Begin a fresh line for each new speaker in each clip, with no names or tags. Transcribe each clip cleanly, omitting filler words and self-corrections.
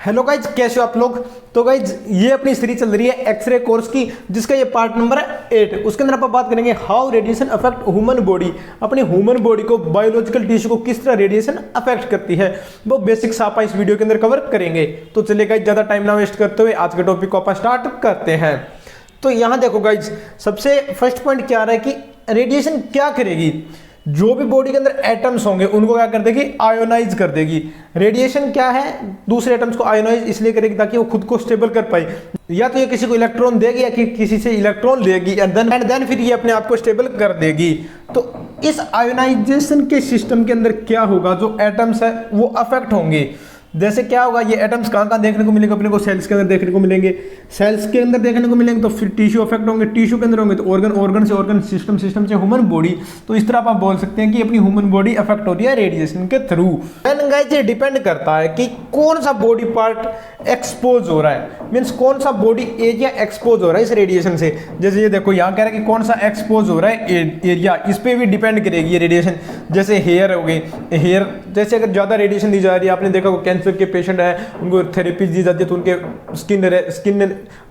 Hello guys, कैसे हो आप लोग। तो गाइज ये अपनी सीरीज चल रही है एक्सरे कोर्स की, जिसका ये पार्ट नंबर है 8। उसके अंदर आप बात करेंगे how radiation affect human body. अपनी ह्यूमन बॉडी को, बायोलॉजिकल टिश्यू को किस तरह रेडिएशन अफेक्ट करती है, वो बेसिक्स आप इस वीडियो के अंदर कवर करेंगे। तो चलिए गाइज, ज्यादा टाइम ना वेस्ट करते हुए आज के टॉपिक को आप स्टार्ट करते हैं। तो यहां देखो गाइज, सबसे फर्स्ट पॉइंट क्या आ रहा है कि रेडिएशन क्या करेगी। जो भी बॉडी के अंदर एटम्स होंगे उनको क्या कर देगी, आयोनाइज कर देगी। रेडिएशन क्या है, दूसरे एटम्स को आयोनाइज इसलिए करेगी ताकि वो खुद को स्टेबल कर पाए। या तो ये किसी को इलेक्ट्रॉन देगी या कि किसी से इलेक्ट्रॉन लेगी एंड देन फिर ये अपने आप को स्टेबल कर देगी। तो इस आयोनाइजेशन के सिस्टम के अंदर क्या होगा, जो एटम्स है वो अफेक्ट होंगे। जैसे क्या होगा, ये एटम्स कहाँ देखने को मिलेंगे, अपने को सेल्स के अंदर देखने को मिलेंगे। सेल्स के अंदर देखने को मिलेंगे तो फिर टिश्यू अफेक्ट होंगे, टिश्यू के अंदर होंगे तो ऑर्गन, ऑर्गन से ऑर्गन, सिस्टम, सिस्टम से ह्यूमन बॉडी। तो इस तरह आप बोल सकते हैं कि अपनी ह्यूमन बॉडी अफेक्ट हो रही है रेडिएशन के थ्रू। देन गाइस ये डिपेंड करता है कि कौन सा बॉडी पार्ट एक्सपोज हो रहा है, मींस कौन सा बॉडी एरिया एक्सपोज हो रहा है इस रेडिएशन से। जैसे ये देखो यहाँ कह रहा है कि कौन सा एक्सपोज हो रहा है एरिया, इस पे भी डिपेंड करेगी ये रेडिएशन। जैसे हेयर हो गई, हेयर जैसे अगर ज्यादा रेडिएशन दी जा रही है, आपने देखा कैंसर के पेशेंट है उनको थेरेपी दी जाती है तो उनके स्किन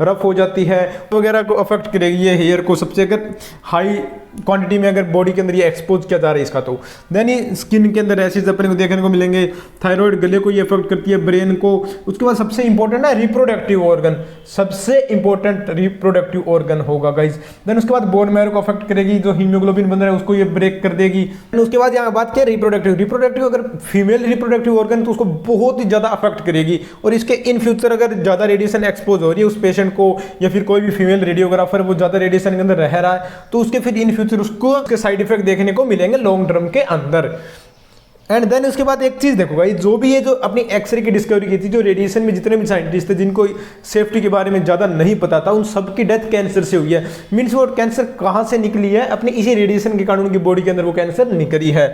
रफ हो जाती है वगैरह को अफेक्ट करेगी ये हेयर को। सबसे अगर हाई क्वांटिटी में अगर बॉडी के अंदर ये एक्सपोज किया जा रहा है इसका, तो देन ये स्किन के अंदर रैशेज अपने को देखने को मिलेंगे। थायराइड गले को ये अफेक्ट करती है, ब्रेन को। उसके बाद सबसे इंपॉर्टेंट है रिप्रोडक्टिव ऑर्गन, सबसे इंपॉर्टेंट रिप्रोडक्टिव ऑर्गन होगा गाइज। देन उसके बाद बोन मैरो को अफेक्ट करेगी, जो हीमोग्लोबिन बन रहा है उसको ये ब्रेक कर देगी। उसके बाद यहाँ बात किया रिप्रोडक्टिव अगर फीमेल रिप्रोडक्टिव ऑर्गन तो उसको बहुत ही ज्यादा अफेक्ट करेगी। और इसके इन फ्यूचर अगर ज्यादा रेडिएशन एक्सपोज हो रही है उस पेशेंट को, या फिर कोई भी फीमेल रेडियोग्राफर वो ज्यादा रेडिएशन के अंदर रह रहा है, तो उसके फिर इन फ्यूचर उसको उसके साइड इफेक्ट देखने को मिलेंगे लॉन्ग टर्म के अंदर। एंड देन उसके बाद एक चीज देखो भाई, जो भी ये जो अपनी एक्सरे की डिस्कवरी की थी, जो रेडिएशन में जितने भी साइंटिस्ट थे जिनको सेफ्टी के बारे में ज्यादा नहीं पता था, उन सबकी डेथ कैंसर से हुई है। मींस वो कैंसर कहां से निकली है, अपनी इसी रेडिएशन के कारण उनकी बॉडी के अंदर वो कैंसर निकली है।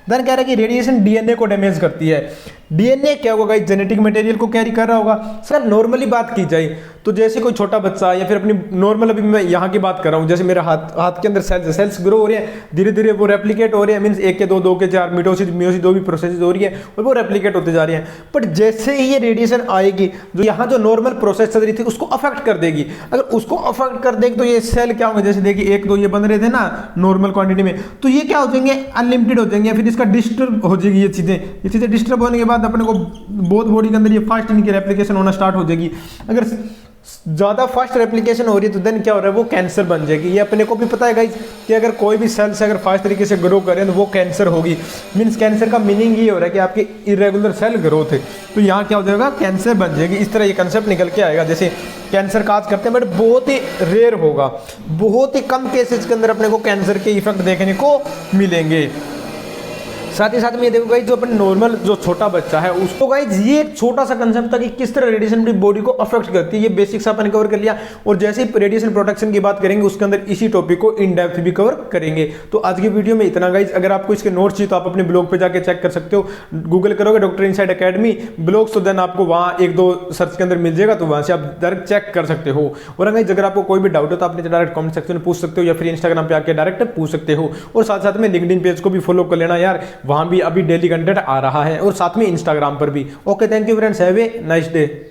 देन कह रहा है कि रेडिएशन डीएनए को डैमेज करती है। डीएनए क्या होगा, जेनेटिक मटेरियल को कैरी कर रहा होगा। सर नॉर्मली बात की जाए तो जैसे कोई छोटा बच्चा या फिर अपनी नॉर्मल, अभी मैं यहाँ की बात कर रहा हूँ, जैसे मेरा हाथ के अंदर सेल्स ग्रो हो रहे हैं, धीरे धीरे वो रेप्लिकेट हो रहे हैं। मींस 1 के 2, 2 के 4, मिटोसिस मियोसिस जो भी प्रोसेस हो रही है और वो रेप्लिकेट होते जा रहे हैं। बट जैसे ही ये रेडिएशन आएगी, जो यहाँ जो नॉर्मल प्रोसेस चल रही थी उसको अफेक्ट कर देगी। अगर उसको अफेक्ट कर देगी तो ये सेल क्या होंगे, जैसे देखिए 1 2 ये बन रहे थे ना नॉर्मल क्वांटिटी में, तो ये क्या हो जाएंगे, अनलिमिटेड हो जाएंगे। फिर इसका डिस्टर्ब हो जाएगी ये चीजें डिस्टर्ब होने के बाद अपने को बहुत बॉडी के अंदर ये फास्ट इनकी रेप्लिकेशन होना स्टार्ट हो जाएगी। अगर ज्यादा फास्ट रेप्लिकेशन हो रही है तो देन क्या हो रहा है, वो कैंसर बन जाएगी। ये अपने को भी पता है गाइस कि अगर कोई भी सेल से अगर फास्ट तरीके से ग्रो करें तो वो कैंसर होगी। मींस कैंसर का मीनिंग ये हो रहा है कि आपकी इरेगुलर सेल ग्रोथ है, तो यहाँ क्या हो जाएगा, कैंसर बन जाएगी। इस तरह ये कंसेप्ट निकल के आएगा। जैसे कैंसर काज करते हैं बट बहुत ही रेयर होगा, बहुत ही कम केसेस के अंदर अपने को कैंसर के इफेक्ट देखने को मिलेंगे। साथ ही साथ में ये देखो गाइस, जो अपन नॉर्मल जो छोटा बच्चा है उसको गाइस, ये एक छोटा सा कंसेप्ट था कि किस तरह रेडिएशन अपनी बॉडी को अफेक्ट करती है। ये बेसिक्स अपन कवर कर लिया, और जैसे ही रेडिएशन प्रोटेक्शन की बात करेंगे उसके अंदर इसी टॉपिक को इन डेप्थ भी कवर करेंगे। तो आज की वीडियो में इतना गाइस। अगर आपको इसके नोट्स चाहिए तो आप अपने ब्लॉग पे जाके चेक कर सकते हो। गूगल करोगे डॉक्टर इनसाइड एकेडमी ब्लॉग्स, तो देन आपको वहाँ 1-2 सर्च के अंदर मिल जाएगा, तो वहाँ से आप डायरेक्ट चेक कर सकते हो। और अगर आपको कोई भी डाउट हो तो आप डायरेक्ट कमेंट सेक्शन में पूछ सकते हो, या फिर इंस्टाग्राम पे आके डायरेक्ट पूछ सकते हो। और साथ साथ में लिंक्डइन पेज को भी फॉलो कर लेना यार, वहाँ भी अभी डेली कंटेंट आ रहा है, और साथ में इंस्टाग्राम पर भी। Okay, thank you friends, have a nice day.